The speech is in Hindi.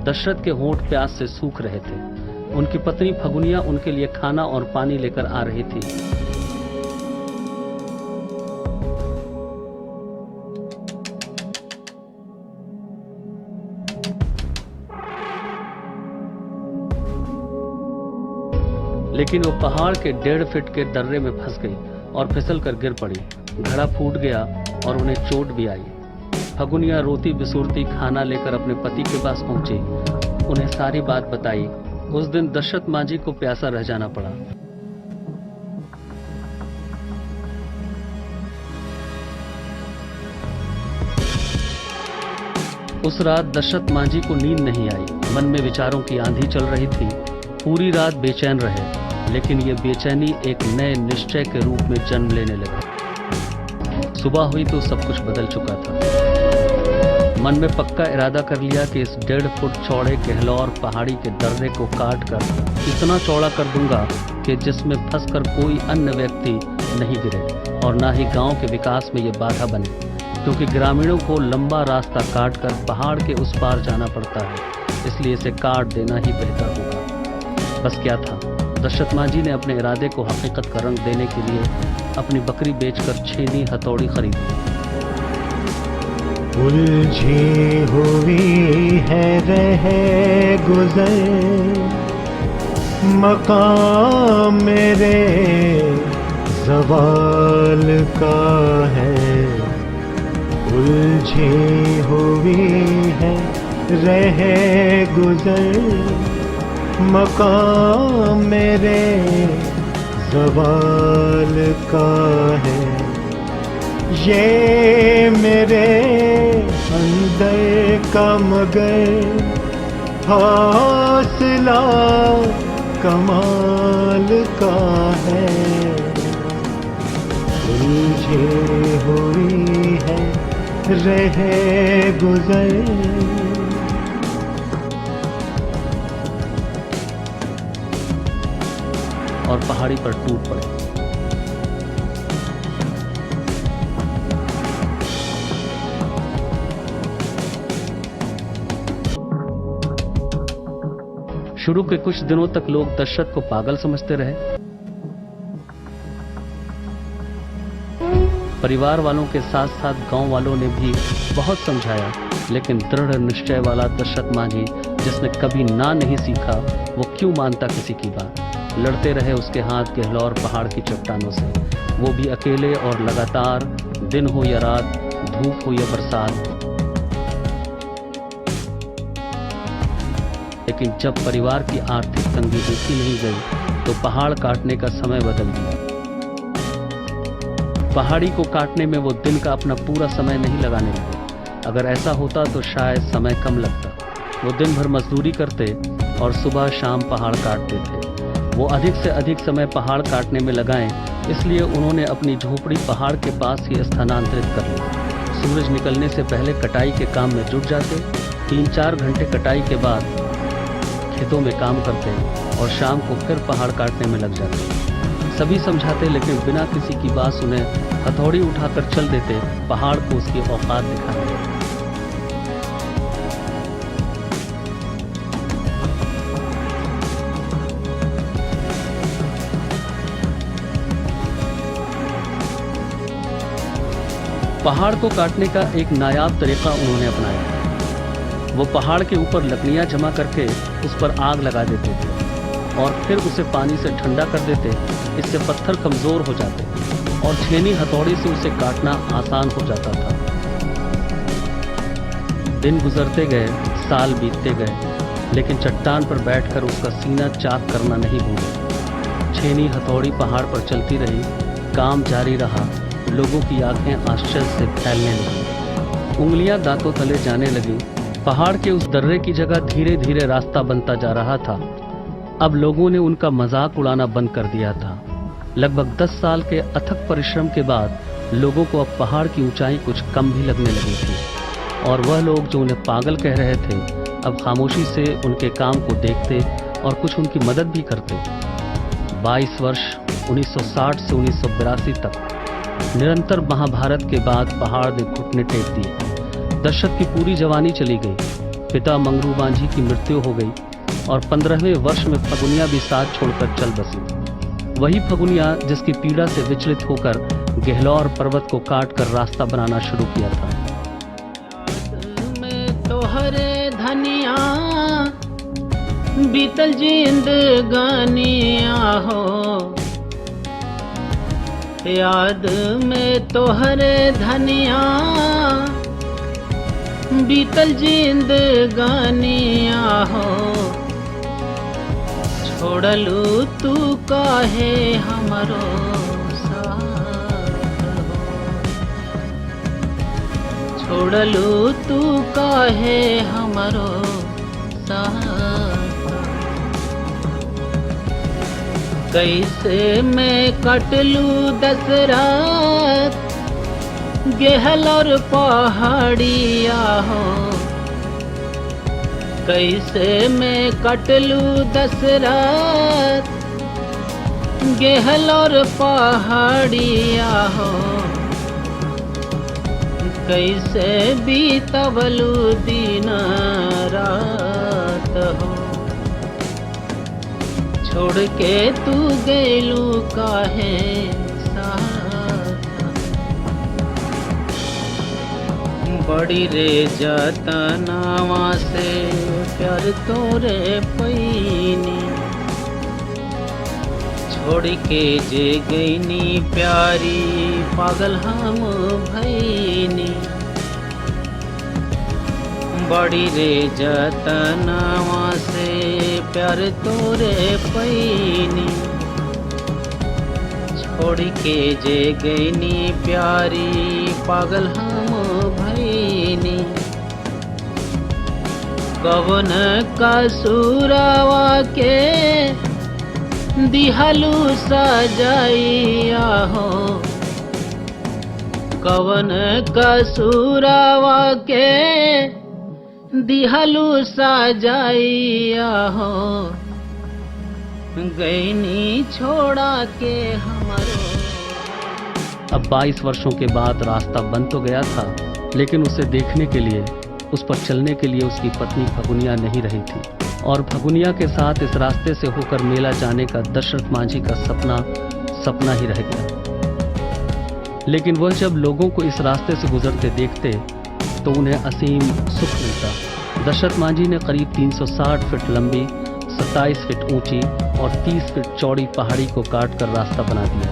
दशरथ के होंठ प्यास से सूख रहे थे। उनकी पत्नी फगुनिया उनके लिए खाना और पानी लेकर आ रही थी। लेकिन वो पहाड़ के 1.5 फीट के दर्रे में फंस गई और फिसल कर गिर पड़ी। घड़ा फूट गया और उन्हें चोट भी आई। फगुनिया रोती बिसूरती खाना लेकर अपने पति के पास पहुंची। उन्हें सारी बात बताई। उस दिन दशरथ मांझी को प्यासा रह जाना पड़ा। उस रात दशरथ मांझी को नींद नहीं आई। मन में विचारों की आंधी चल रही थी। पूरी रात बेचैन रहे, लेकिन ये बेचैनी एक नए निश्चय के रूप में जन्म लेने लगा। सुबह हुई तो सब कुछ बदल चुका था। मन में पक्का इरादा कर लिया कि इस 1.5 फुट चौड़े गहलौर पहाड़ी के दर्रे को काट कर इतना चौड़ा कर दूंगा कि जिसमें फंसकर कोई अन्य व्यक्ति नहीं गिरे और ना ही गांव के विकास में ये बाधा बने, क्योंकि ग्रामीणों को लंबा रास्ता काट कर पहाड़ के उस पार जाना पड़ता है। इसलिए इसे काट देना ही बेहतर होगा। बस क्या था, दशरथ मांझी ने अपने इरादे को हकीकत का रंग देने के लिए अपनी बकरी बेचकर छेनी हथौड़ी खरीदी। उलझी हुई है रहे गुजर मकाम मेरे ज़वाल का है। उलझी हुई है रहे गुजर मकाम मेरे ज़वाल का है। ये मेरे अंदर का मगर हौसला कमाल का है। उलझी हुई है रहे गुजर और पहाड़ी पर टूट पड़े। शुरू के कुछ दिनों तक लोग दशरथ को पागल समझते रहे। परिवार वालों के साथ साथ गांव वालों ने भी बहुत समझाया, लेकिन दृढ़ निश्चय वाला दशरथ मांझी, जिसने कभी ना नहीं सीखा, वो क्यों मानता किसी की बात। लड़ते रहे उसके हाथ गहलौर पहाड़ की चट्टानों से, वो भी अकेले और लगातार, दिन हो या रात, धूप हो या बरसात। लेकिन जब परिवार की आर्थिक तंगी देखी नहीं गई तो पहाड़ काटने का समय बदल दिया। पहाड़ी को काटने में वो दिन का अपना पूरा समय नहीं लगाने लगे। अगर ऐसा होता तो शायद समय कम लगता। वो दिन भर मजदूरी करते और सुबह शाम पहाड़ काटते थे। वो अधिक से अधिक समय पहाड़ काटने में लगाएं, इसलिए उन्होंने अपनी झोपड़ी पहाड़ के पास ही स्थानांतरित कर ली। सूरज निकलने से पहले कटाई के काम में जुट जाते। 3-4 घंटे कटाई के बाद खेतों में काम करते और शाम को फिर पहाड़ काटने में लग जाते। सभी समझाते, लेकिन बिना किसी की बात सुने हथौड़ी उठाकर चल देते पहाड़ को उसकी औकात दिखाने। पहाड़ को काटने का एक नायाब तरीका उन्होंने अपनाया। वो पहाड़ के ऊपर लकड़ियां जमा करके उस पर आग लगा देते थे और फिर उसे पानी से ठंडा कर देते। इससे पत्थर कमजोर हो जाते और छेनी हथौड़ी से उसे काटना आसान हो जाता था। दिन गुजरते गए, साल बीतते गए, लेकिन चट्टान पर बैठकर उसका सीना चाक करना नहीं भूले। छेनी हथौड़ी पहाड़ पर चलती रही, काम जारी रहा। लोगों की आंखें आश्चर्य से फैलने लगी, उंगलियां दांतों तले जाने लगी। पहाड़ के उस दर्रे की जगह धीरे धीरे रास्ता बनता जा रहा था। अब लोगों ने उनका मजाक उड़ाना बंद कर दिया था। लगभग 10 साल के अथक परिश्रम के बाद लोगों को अब पहाड़ की ऊंचाई कुछ कम भी लगने लगी थी, और वह लोग जो उन्हें पागल कह रहे थे अब खामोशी से उनके काम को देखते और कुछ उनकी मदद भी करते। 22 वर्ष 1960 से 1982 तक निरंतर महाभारत के बाद पहाड़ ने घुटने टेक दिए। दशरथ की पूरी जवानी चली गई। पिता मंगरू मांझी की मृत्यु हो गई और 15वें वर्ष में फगुनिया भी साथ छोड़कर चल बसी। वही फगुनिया जिसकी पीड़ा से विचलित होकर गहलौर पर्वत को काट कर रास्ता बनाना शुरू किया था। में तोहरे धनिया बीतल जिंदगानिया हो, याद में तोहरे धनिया बीतल जिंदगानिया हो, छोड़लू तू काहे हमरो साथ हो, छोड़लू तू काहे हमरो साथ। कैसे मैं कटलू दशरथ गहलौर पहाड़िया हो, कैसे मैं कटलू दशरथ गहलौर पहाड़िया हो, कैसे बीतवलू दिन रात हो, छोड़ के तू गैलू काहे साथ। बड़ी रे जतनावा से प्यार तोरे पैनी, छोड़ के जे गईनी प्यारी पागल हम भईनी। बड़ी रे जतनावा से प्यार तोरे पैनी, छोड़ के जे गईनी प्यारी पागल हम भईनी। कवन कसूरवा के दिहलू सजाइया हो, कवन कसूरवा के दिहलू सजाइया हो, गईनी छोड़ा के हमारो। अब 22 वर्षों के बाद रास्ता बन तो गया था, लेकिन उसे देखने के लिए, उस पर चलने के लिए उसकी पत्नी फगुनिया नहीं रही थी। और फगुनिया के साथ इस रास्ते से होकर मेला जाने का दशरथ मांझी का सपना ही रह गया। लेकिन वह जब लोगों को इस रास्ते से गुजरते देखते तो उन्हें असीम सुख मिलता। दशरथ मांझी ने करीब 360 फीट लंबी, 27 फीट ऊंची और 30 फीट चौड़ी पहाड़ी को काट कर रास्ता बना दिया।